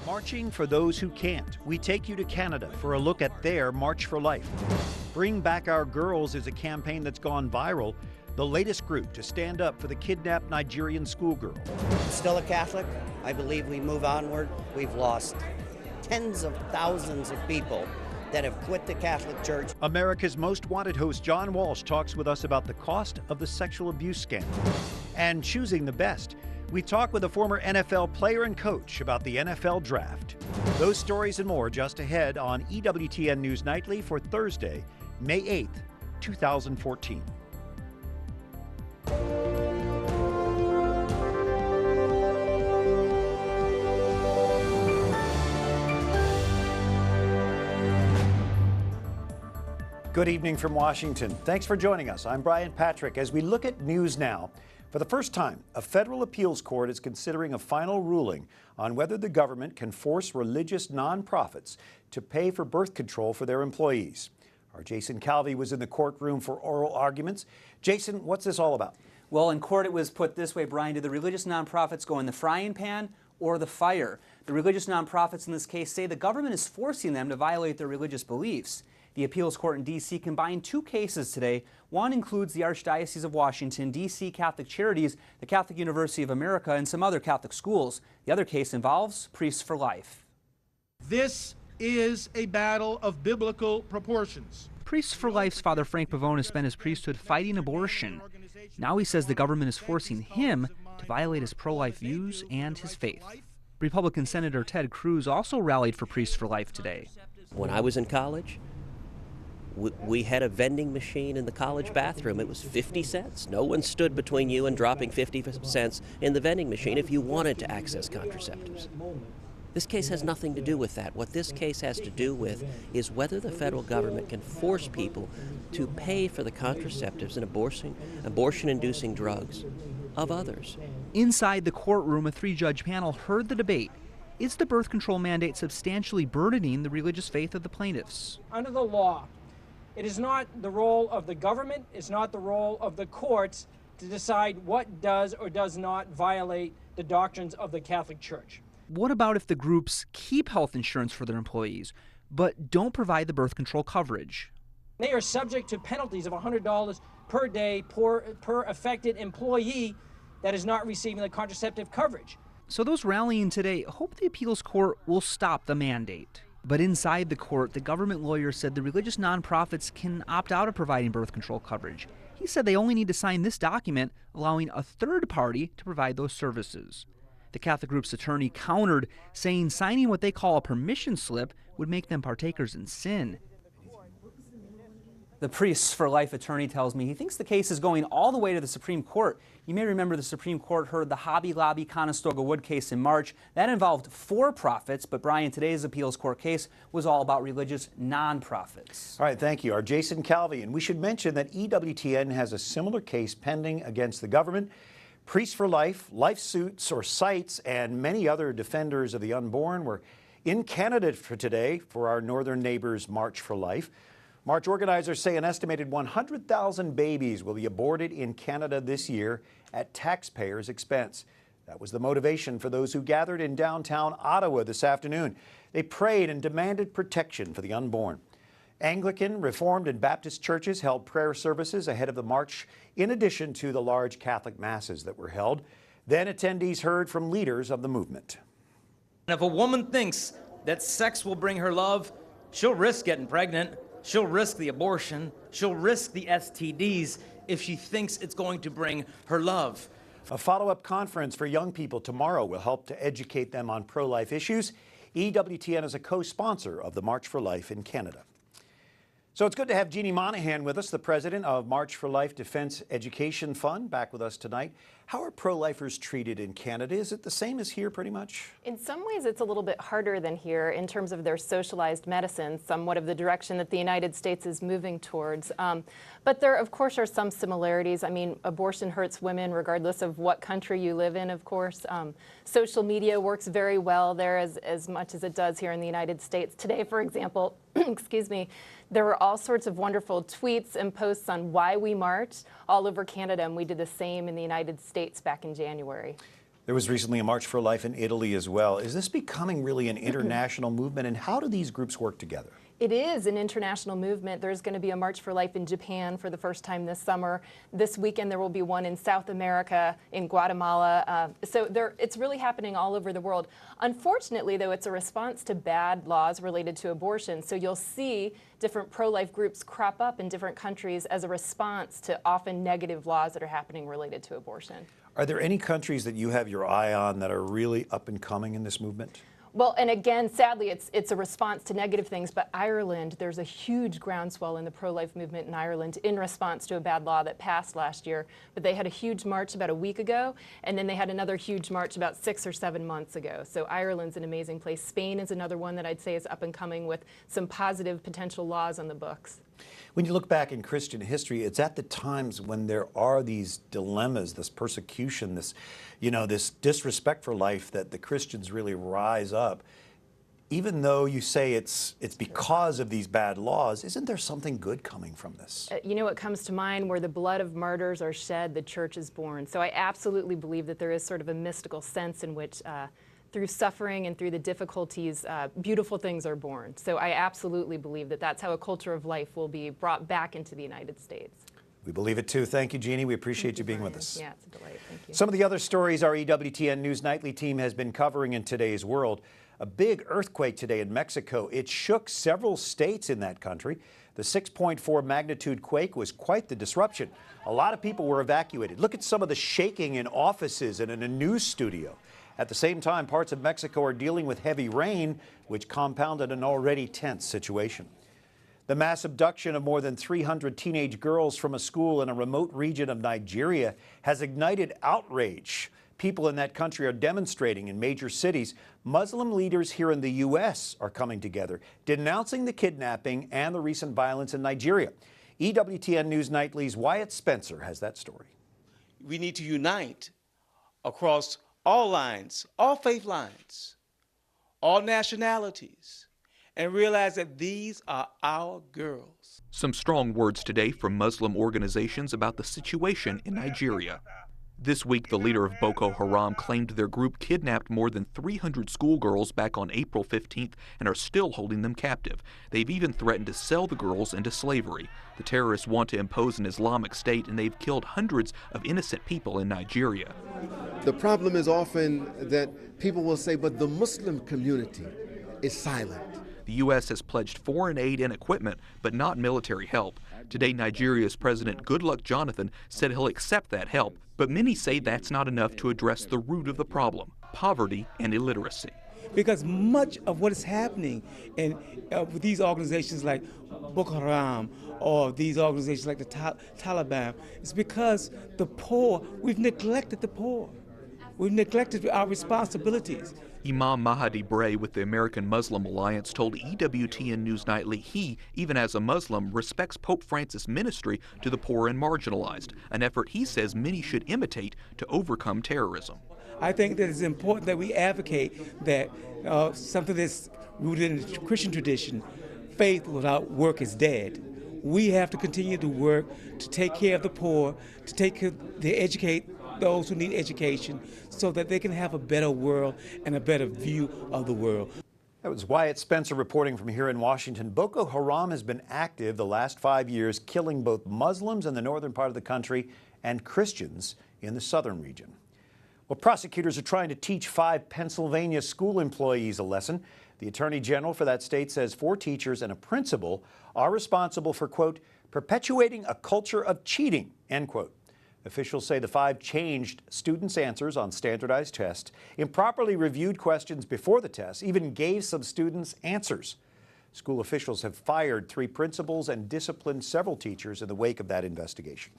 Marching for those who can't. We take you to Canada for a look at their March for Life. Bring Back Our Girls is a campaign that's gone viral. The latest group to stand up for the kidnapped Nigerian schoolgirl. Still a Catholic. I believe we move onward. We've lost tens of thousands of people that have quit the Catholic Church. America's Most Wanted host John Walsh talks with us about the cost of the sexual abuse scandal and choosing the best. We talk with a former NFL player and coach about the NFL draft. Those stories and more just ahead on EWTN News Nightly for Thursday, May 8th, 2014. Good evening from Washington. Thanks for joining us. I'm Brian Patrick. As we look at news now, for the first time, a federal appeals court is considering a final ruling on whether the government can force religious nonprofits to pay for birth control for their employees. Our Jason Calvi was in the courtroom for oral arguments. Jason, what's this all about? Well, in court it was put this way, Brian. Do the religious nonprofits go in the frying pan or the fire? The religious nonprofits in this case say the government is forcing them to violate their religious beliefs. The appeals court in D.C. combined two cases today. One includes the Archdiocese of Washington, D.C. Catholic Charities, the Catholic University of America, and some other Catholic schools. The other case involves Priests for Life. This is a battle of biblical proportions. Priests for Life's Father Frank Pavone has spent his priesthood fighting abortion. Now he says the government is forcing him to violate his pro-life views and his faith. Republican Senator Ted Cruz also rallied for Priests for Life today. When I was in college, we had a vending machine in the college bathroom. It was 50 cents. No one stood between you and dropping 50 cents in the vending machine if you wanted to access contraceptives. This case has nothing to do with that. What this case has to do with is whether the federal government can force people to pay for the contraceptives and abortion-inducing drugs of others. Inside the courtroom, a three-judge panel heard the debate. Is the birth control mandate substantially burdening the religious faith of the plaintiffs? Under the law, it is not the role of the government, it's not the role of the courts to decide what does or does not violate the doctrines of the Catholic Church. What about if the groups keep health insurance for their employees, but don't provide the birth control coverage? They are subject to penalties of $100 per day per affected employee that is not receiving the contraceptive coverage. So those rallying today hope the appeals court will stop the mandate. But inside the court, the government lawyer said the religious nonprofits can opt out of providing birth control coverage. He said they only need to sign this document allowing a third party to provide those services. The Catholic group's attorney countered, saying signing what they call a permission slip would make them partakers in sin. The Priests for Life attorney tells me he thinks the case is going all the way to the Supreme Court. You may remember the Supreme Court heard the Hobby Lobby Conestoga Wood case in March. That involved for-profits, but Brian, today's appeals court case was all about religious nonprofits. All right, thank you. Our Jason Calvi. And we should mention that EWTN has a similar case pending against the government. Priests for Life, Life Suits or Sites, and many other defenders of the unborn were in Canada for today for our northern neighbors' March for Life. March organizers say an estimated 100,000 babies will be aborted in Canada this year at taxpayers' expense. That was the motivation for those who gathered in downtown Ottawa this afternoon. They prayed and demanded protection for the unborn. Anglican, Reformed, and Baptist churches held prayer services ahead of the march, in addition to the large Catholic masses that were held. Then attendees heard from leaders of the movement. If a woman thinks that sex will bring her love, she'll risk getting pregnant. She'll risk the abortion. She'll risk the STDs if she thinks it's going to bring her love. A follow-up conference for young people tomorrow will help to educate them on pro-life issues. EWTN is a co-sponsor of the March for Life in Canada. So it's good to have JeanMonahan with us, the president of March for Life Defense Education Fund, back with us tonight. How are pro-lifers treated in Canada? Is it the same as here pretty much? In some ways it's a little bit harder than here in terms of their socialized medicine, somewhat of the direction that the United States is moving towards. But there, of course, are some similarities. I mean, abortion hurts women regardless of what country you live in, of course. Social media works very well there as much as it does here in the United States. Today, for example, excuse me, there were all sorts of wonderful tweets and posts on why we marched all over Canada, and we did the same in the United States back in January. There was recently a March for Life in Italy as well. Is this becoming really an international movement, and how do these groups work together? It is an international movement. There's going to be a March for Life in Japan for the first time this summer. This weekend there will be one in South America, in Guatemala. It's really happening all over the world. Unfortunately, though, it's a response to bad laws related to abortion. So you'll see different pro-life groups crop up in different countries as a response to often negative laws that are happening related to abortion. Are there any countries that you have your eye on that are really up and coming in this movement? Well, and again, sadly, it's a response to negative things, but Ireland, there's a huge groundswell in the pro-life movement in Ireland in response to a bad law that passed last year. But they had a huge march about a week ago, and then they had another huge march about 6 or 7 months ago. So Ireland's an amazing place. Spain is another one that I'd say is up and coming with some positive potential laws on the books. When you look back in Christian history, it's at the times when there are these dilemmas, this persecution, this disrespect for life, that the Christians really rise up. Even though you say it's because of these bad laws, isn't there something good coming from this? You know what comes to mind? Where the blood of martyrs are shed, the church is born. So I absolutely believe that there is sort of a mystical sense in which through suffering and through the difficulties, beautiful things are born. So I absolutely believe that that's how a culture of life will be brought back into the United States. We believe it too. Thank you, Jeannie. We appreciate you being with us. Yeah, it's a delight. Thank you. Some of the other stories our EWTN News Nightly team has been covering in today's world. A big earthquake today in Mexico. It shook several states in that country. The 6.4 magnitude quake was quite the disruption. A lot of people were evacuated. Look at some of the shaking in offices and in a news studio. At the same time, parts of Mexico are dealing with heavy rain, which compounded an already tense situation. The mass abduction of more than 300 teenage girls from a school in a remote region of Nigeria has ignited outrage. People in that country are demonstrating in major cities. Muslim leaders here in the U.S. are coming together, denouncing the kidnapping and the recent violence in Nigeria. EWTN News Nightly's Wyatt Spencer has that story. We need to unite across all lines, all faith lines, all nationalities, and realize that these are our girls. Some strong words today from Muslim organizations about the situation in Nigeria. This week, the leader of Boko Haram claimed their group kidnapped more than 300 schoolgirls back on April 15th and are still holding them captive. They've even threatened to sell the girls into slavery. The terrorists want to impose an Islamic state, and they've killed hundreds of innocent people in Nigeria. The problem is often that people will say, but the Muslim community is silent. The U.S. has pledged foreign aid and equipment, but not military help. Today, Nigeria's President Goodluck Jonathan said he'll accept that help, but many say that's not enough to address the root of the problem, poverty and illiteracy. Because much of what is happening with these organizations like Boko Haram or these organizations like the Taliban is because the poor, we've neglected the poor. We've neglected our responsibilities. Imam Mahdi Bray with the American Muslim Alliance told EWTN News Nightly he, even as a Muslim, respects Pope Francis' ministry to the poor and marginalized, an effort he says many should imitate to overcome terrorism. I think that it's important that we advocate that something that's rooted in the Christian tradition, faith without work is dead. We have to continue to work to take care of the poor, to educate those who need education so that they can have a better world and a better view of the world. That was Wyatt Spencer reporting from here in Washington. Boko Haram has been active the last 5 years, killing both Muslims in the northern part of the country and Christians in the southern region. Well, prosecutors are trying to teach 5 Pennsylvania school employees a lesson. The Attorney General for that state says 4 teachers and a principal are responsible for, quote, perpetuating a culture of cheating, end quote. Officials say the 5 changed students' answers on standardized tests, improperly reviewed questions before the test, even gave some students answers. School officials have fired 3 principals and disciplined several teachers in the wake of that investigation.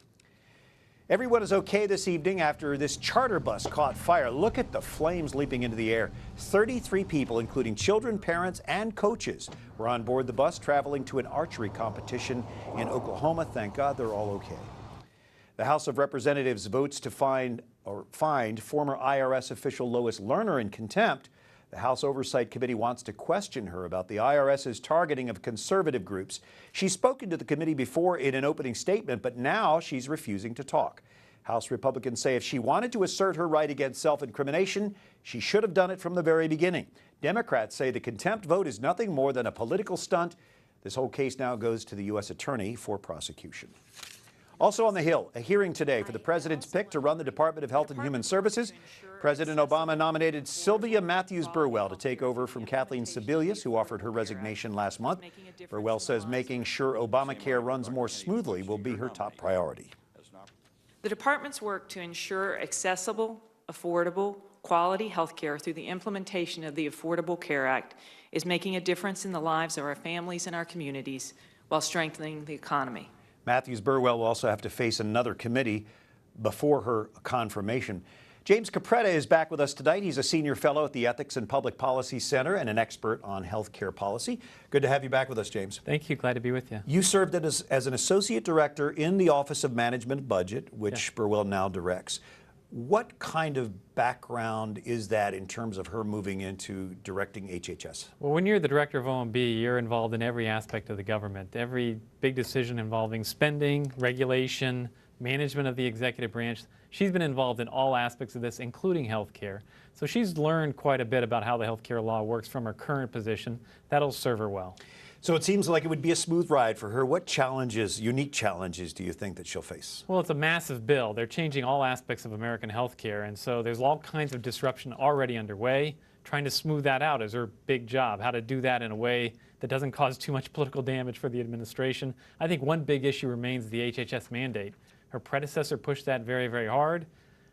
Everyone is okay this evening after this charter bus caught fire. Look at the flames leaping into the air. 33 people, including children, parents, and coaches, were on board the bus traveling to an archery competition in Oklahoma. Thank God they're all okay. The House of Representatives votes to find former IRS official Lois Lerner in contempt. The House Oversight Committee wants to question her about the IRS's targeting of conservative groups. She's spoken to the committee before in an opening statement, but now she's refusing to talk. House Republicans say if she wanted to assert her right against self-incrimination, she should have done it from the very beginning. Democrats say the contempt vote is nothing more than a political stunt. This whole case now goes to the U.S. Attorney for prosecution. Also on the Hill, a hearing today for the president's pick to run the Department of Health and Human Services. President Obama nominated Sylvia Mathews Burwell to take over from Kathleen Sebelius, who offered her resignation last month. Burwell says making sure Obamacare runs more smoothly will be her top priority. The department's work to ensure accessible, affordable, quality health care through the implementation of the Affordable Care Act is making a difference in the lives of our families and our communities while strengthening the economy. Mathews Burwell will also have to face another committee before her confirmation. James Capretta is back with us tonight. He's a senior fellow at the Ethics and Public Policy Center and an expert on health care policy. Good to have you back with us, James. Thank you. Glad to be with you. You served as an associate director in the Office of Management and Budget, which Burwell now directs. What kind of background is that in terms of her moving into directing HHS? Well, when you're the director of OMB, you're involved in every aspect of the government. Every big decision involving spending, regulation, management of the executive branch. She's been involved in all aspects of this, including health care. So she's learned quite a bit about how the health care law works from her current position. That'll serve her well. So it seems like it would be a smooth ride for her. What challenges, unique challenges, do you think that she'll face? Well, it's a massive bill. They're changing all aspects of American health care, and so there's all kinds of disruption already underway. Trying to smooth that out is her big job, how to do that in a way that doesn't cause too much political damage for the administration. I think one big issue remains the HHS mandate. Her predecessor pushed that very, very hard,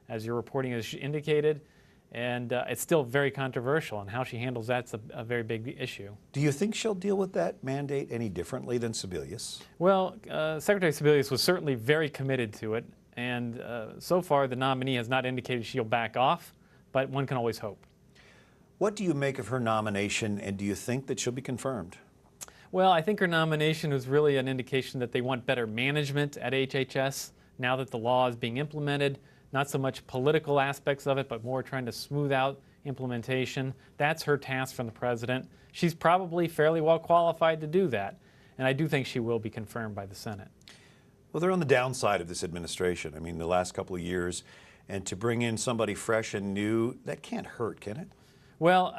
as your reporting has indicated. And it's still very controversial, and how she handles that's a very big issue. Do you think she'll deal with that mandate any differently than Sebelius? Well, Secretary Sebelius was certainly very committed to it, and so far the nominee has not indicated she'll back off, but one can always hope. What do you make of her nomination, and do you think that she'll be confirmed? Well, I think her nomination was really an indication that they want better management at HHS now that the law is being implemented. Not so much political aspects of it, but more trying to smooth out implementation. That's her task from the president. She's probably fairly well qualified to do that, and I do think she will be confirmed by the Senate. Well, they're on the downside of this administration. I mean, the last couple of years, and to bring in somebody fresh and new, that can't hurt, can it? Well,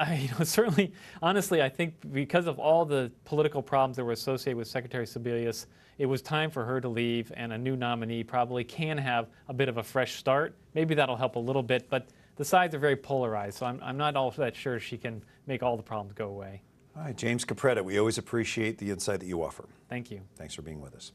certainly, honestly, I think because of all the political problems that were associated with Secretary Sebelius, it was time for her to leave, and a new nominee probably can have a bit of a fresh start. Maybe that'll help a little bit, but the sides are very polarized, so I'm not all that sure she can make all the problems go away. All right, James Capretta, we always appreciate the insight that you offer. Thank you. Thanks for being with us.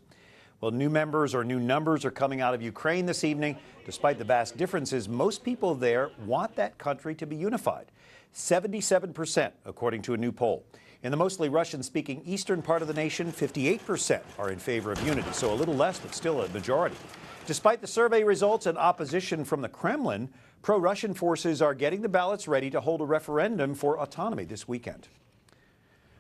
Well, new members or new numbers are coming out of Ukraine this evening. Despite the vast differences, most people there want that country to be unified. 77%, according to a new poll. In the mostly Russian-speaking eastern part of the nation, 58% are in favor of unity, so a little less, but still a majority. Despite the survey results and opposition from the Kremlin, pro-Russian forces are getting the ballots ready to hold a referendum for autonomy this weekend.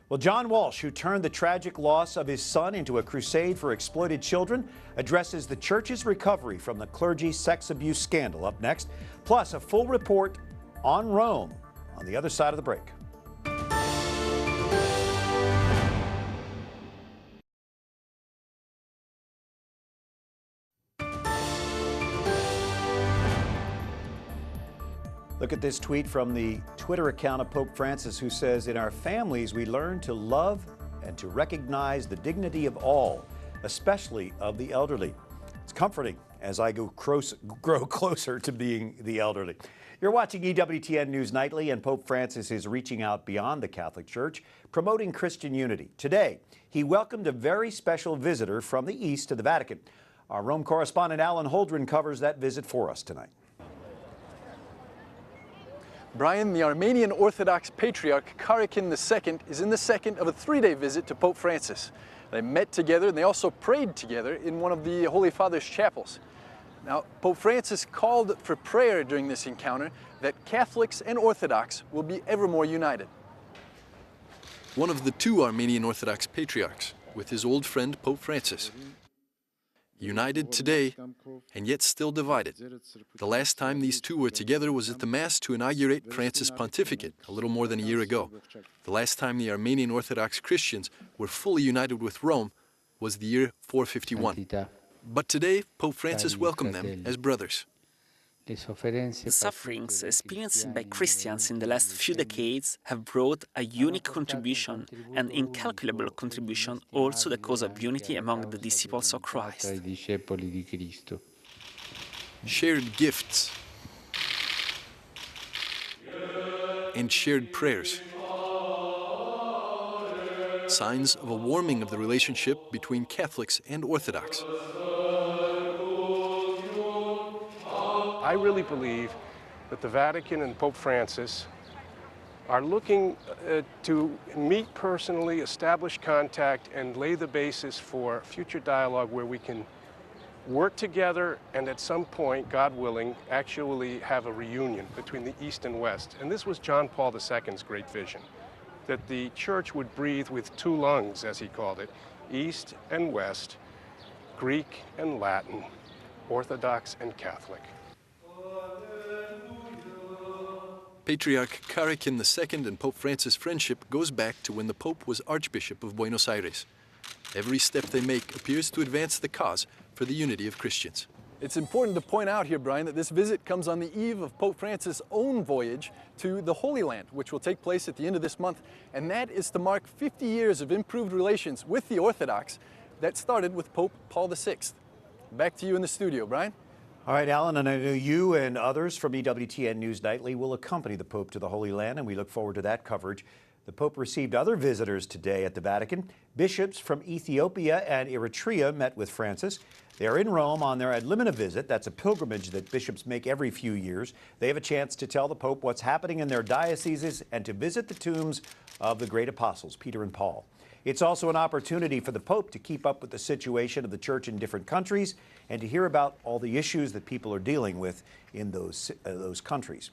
Well, John Walsh, who turned the tragic loss of his son into a crusade for exploited children, addresses the church's recovery from the clergy sex abuse scandal up next, plus a full report on Rome on the other side of the break. Look at this tweet from the Twitter account of Pope Francis, who says, "In our families, we learn to love and to recognize the dignity of all, especially of the elderly. It's comforting as I grow closer to being the elderly." You're watching EWTN News Nightly, and Pope Francis is reaching out beyond the Catholic Church, promoting Christian unity. Today, he welcomed a very special visitor from the East to the Vatican. Our Rome correspondent Alan Holdren covers that visit for us tonight. Brian, the Armenian Orthodox Patriarch Karakin II is in the second of a three-day visit to Pope Francis. They met together and they also prayed together in one of the Holy Father's chapels. Now, Pope Francis called for prayer during this encounter that Catholics and Orthodox will be ever more united. One of the two Armenian Orthodox Patriarchs with his old friend Pope Francis. United today, and yet still divided. The last time these two were together was at the Mass to inaugurate Francis' pontificate a little more than a year ago. The last time the Armenian Orthodox Christians were fully united with Rome was the year 451. But today, Pope Francis welcomed them as brothers. The sufferings experienced by Christians in the last few decades have brought a unique contribution, an incalculable contribution, also the cause of unity among the disciples of Christ. Shared gifts and shared prayers. Signs of a warming of the relationship between Catholics and Orthodox. I really believe that the Vatican and Pope Francis are looking to meet personally, establish contact, and lay the basis for future dialogue where we can work together and at some point, God willing, actually have a reunion between the East and West. And this was John Paul II's great vision, that the Church would breathe with two lungs, as he called it, East and West, Greek and Latin, Orthodox and Catholic. Patriarch Cajetan II and Pope Francis' friendship goes back to when the Pope was Archbishop of Buenos Aires. Every step they make appears to advance the cause for the unity of Christians. It's important to point out here, Brian, that this visit comes on the eve of Pope Francis' own voyage to the Holy Land, which will take place at the end of this month, and that is to mark 50 years of improved relations with the Orthodox that started with Pope Paul VI. Back to you in the studio, Brian. All right, Alan, and I know you and others from EWTN News Nightly will accompany the Pope to the Holy Land, and we look forward to that coverage. The Pope received other visitors today at the Vatican. Bishops from Ethiopia and Eritrea met with Francis. They are in Rome on their ad limina visit. That's a pilgrimage that bishops make every few years. They have a chance to tell the Pope what's happening in their dioceses and to visit the tombs of the great apostles, Peter and Paul. It's also an opportunity for the Pope to keep up with the situation of the Church in different countries and to hear about all the issues that people are dealing with in those countries.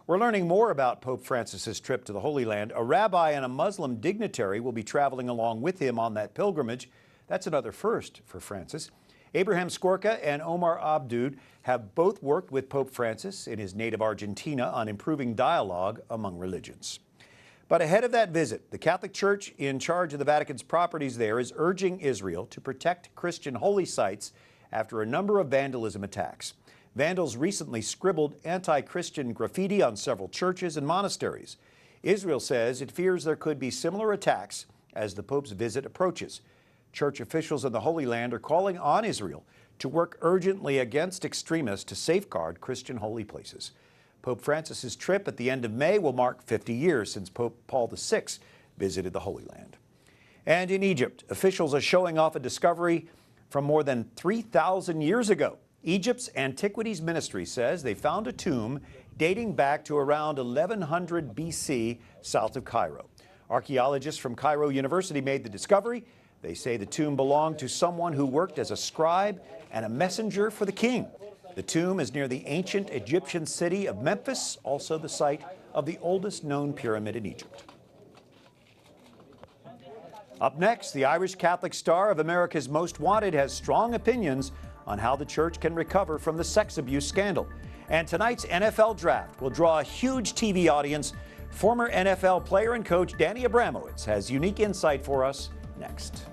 We're learning more about Pope Francis's trip to the Holy Land. A rabbi and a Muslim dignitary will be traveling along with him on that pilgrimage. That's another first for Francis. Abraham Skorka and Omar Abdud have both worked with Pope Francis in his native Argentina on improving dialogue among religions. But ahead of that visit, the Catholic Church in charge of the Vatican's properties there is urging Israel to protect Christian holy sites after a number of vandalism attacks. Vandals recently scribbled anti-Christian graffiti on several churches and monasteries. Israel says it fears there could be similar attacks as the Pope's visit approaches. Church officials in the Holy Land are calling on Israel to work urgently against extremists to safeguard Christian holy places. Pope Francis's trip at the end of May will mark 50 years since Pope Paul VI visited the Holy Land. And in Egypt, officials are showing off a discovery from more than 3,000 years ago. Egypt's Antiquities Ministry says they found a tomb dating back to around 1100 BC south of Cairo. Archaeologists from Cairo University made the discovery. They say the tomb belonged to someone who worked as a scribe and a messenger for the king. The tomb is near the ancient Egyptian city of Memphis, also the site of the oldest known pyramid in Egypt. Up next, the Irish Catholic star of America's Most Wanted has strong opinions on how the church can recover from the sex abuse scandal. And tonight's NFL draft will draw a huge TV audience. Former NFL player and coach Danny Abramowitz has unique insight for us next.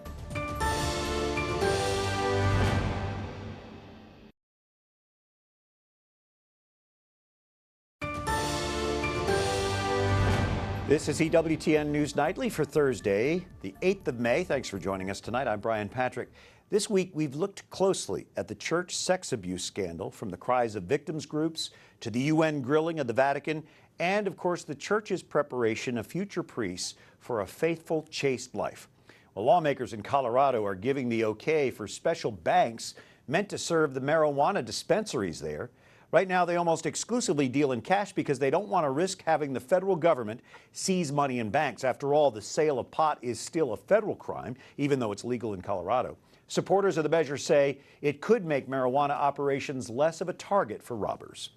This is EWTN News Nightly for Thursday, the 8th of May. Thanks for joining us tonight. I'm Brian Patrick. This week, we've looked closely at the church sex abuse scandal, from the cries of victims groups to the UN grilling of the Vatican, and, of course, the church's preparation of future priests for a faithful, chaste life. Well, lawmakers in Colorado are giving the okay for special banks meant to serve the marijuana dispensaries there. Right now, they almost exclusively deal in cash because they don't want to risk having the federal government seize money in banks. After all, the sale of pot is still a federal crime, even though it's legal in Colorado. Supporters of the measure say it could make marijuana operations less of a target for robbers.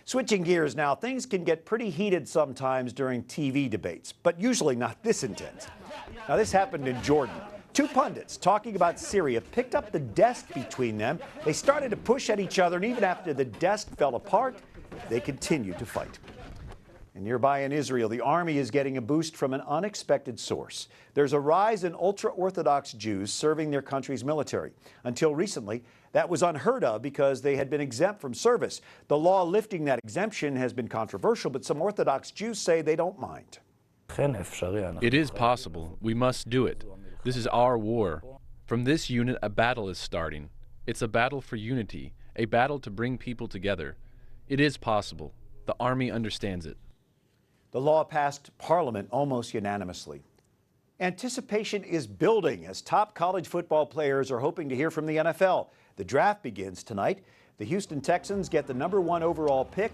Switching gears now, things can get pretty heated sometimes during TV debates, but usually not this intense. Now, this happened in Jordan. Two pundits talking about Syria picked up the desk between them. They started to push at each other, and even after the desk fell apart, they continued to fight. And nearby in Israel, the army is getting a boost from an unexpected source. There's a rise in ultra-Orthodox Jews serving their country's military. Until recently, That was unheard of because they had been exempt from service. The law lifting that exemption has been controversial, but some Orthodox Jews say they don't mind. It is possible. We must do it. This is our war. From this unit, a battle is starting. It's a battle for unity, a battle to bring people together. It is possible. The Army understands it. The law passed Parliament almost unanimously. Anticipation is building as top college football players are hoping to hear from the NFL. The draft begins tonight. The Houston Texans get the #1 overall pick.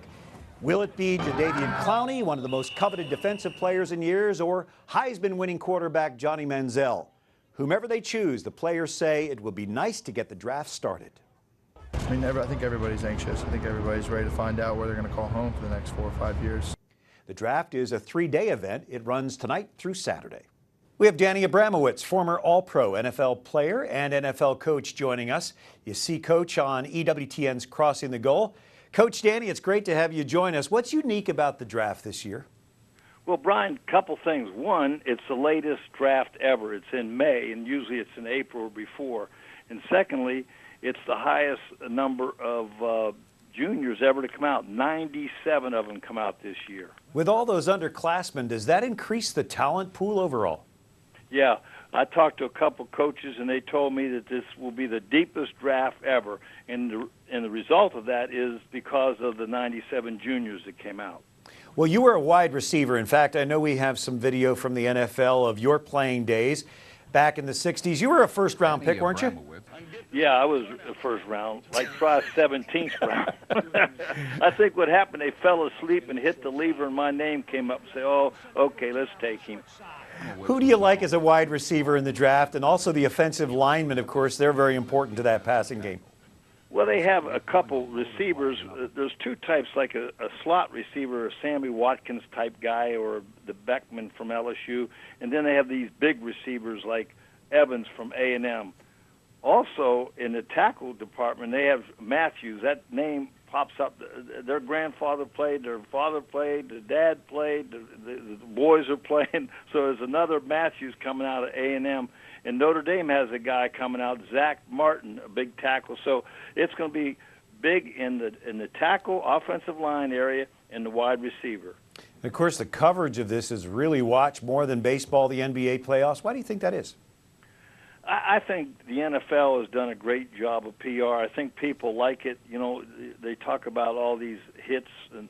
Will it be Jadeveon Clowney, one of the most coveted defensive players in years, or Heisman-winning quarterback Johnny Manziel? Whomever they choose, the players say it will be nice to get the draft started. I mean, I think everybody's anxious. I think everybody's ready to find out where they're going to call home for the next 4 or 5 years. The draft is a 3-day event. It runs tonight through Saturday. We have Danny Abramowitz, former All-Pro NFL player and NFL coach, joining us. You see Coach on EWTN's Crossing the Goal. Coach Danny, it's great to have you join us. What's unique about the draft this year? Well, Brian, a couple things. One, it's the latest draft ever. It's in May, and usually it's in April or before. And secondly, it's the highest number of juniors ever to come out. 97 of them come out this year. With all those underclassmen, does that increase the talent pool overall? Yeah, I talked to a couple coaches, and they told me that this will be the deepest draft ever, and the result of that is because of the 97 juniors that came out. Well, you were a wide receiver. In fact, I know we have some video from the NFL of your playing days back in the 60s. You were a first-round pick, weren't you? Yeah, I was the first round, like try 17th round. I think what happened, they fell asleep and hit the lever, and my name came up and said, oh, okay, let's take him. Who do you like as a wide receiver in the draft? And also the offensive linemen, of course, they're very important to that passing game. Well, they have a couple receivers. There's two types, like a slot receiver, a Sammy Watkins type guy, or the Beckman from LSU. And then they have these big receivers like Evans from A&M. Also, in the tackle department, they have Mathews. That name pops up. Their grandfather played, their father played, their dad played, the boys are playing. So there's another Mathews coming out of A&M. And Notre Dame has a guy coming out, Zach Martin, a big tackle. So it's going to be big in the tackle, offensive line area, and the wide receiver. And of course, the coverage of this is really watched more than baseball, the NBA playoffs. Why do you think that is? I think the NFL has done a great job of PR. I think people like it. You know, they talk about all these hits and,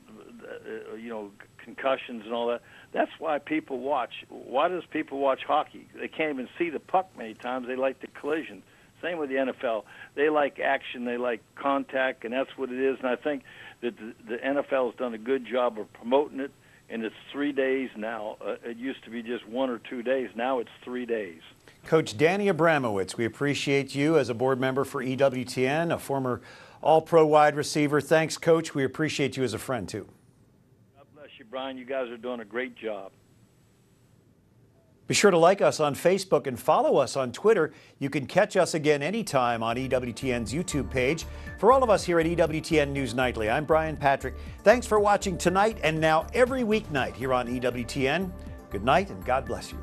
concussions and all that. That's why people watch. Why does people watch hockey? They can't even see the puck many times. They like the collision. Same with the NFL. They like action. They like contact, and that's what it is. And I think that the NFL has done a good job of promoting it, and it's 3 days now. It used to be just 1 or 2 days. Now it's 3 days. Coach Danny Abramowitz, we appreciate you as a board member for EWTN, a former All-Pro wide receiver. Thanks, Coach. We appreciate you as a friend, too. God bless you, Brian. You guys are doing a great job. Be sure to like us on Facebook and follow us on Twitter. You can catch us again anytime on EWTN's YouTube page. For all of us here at EWTN News Nightly, I'm Brian Patrick. Thanks for watching tonight and now every weeknight here on EWTN. Good night and God bless you.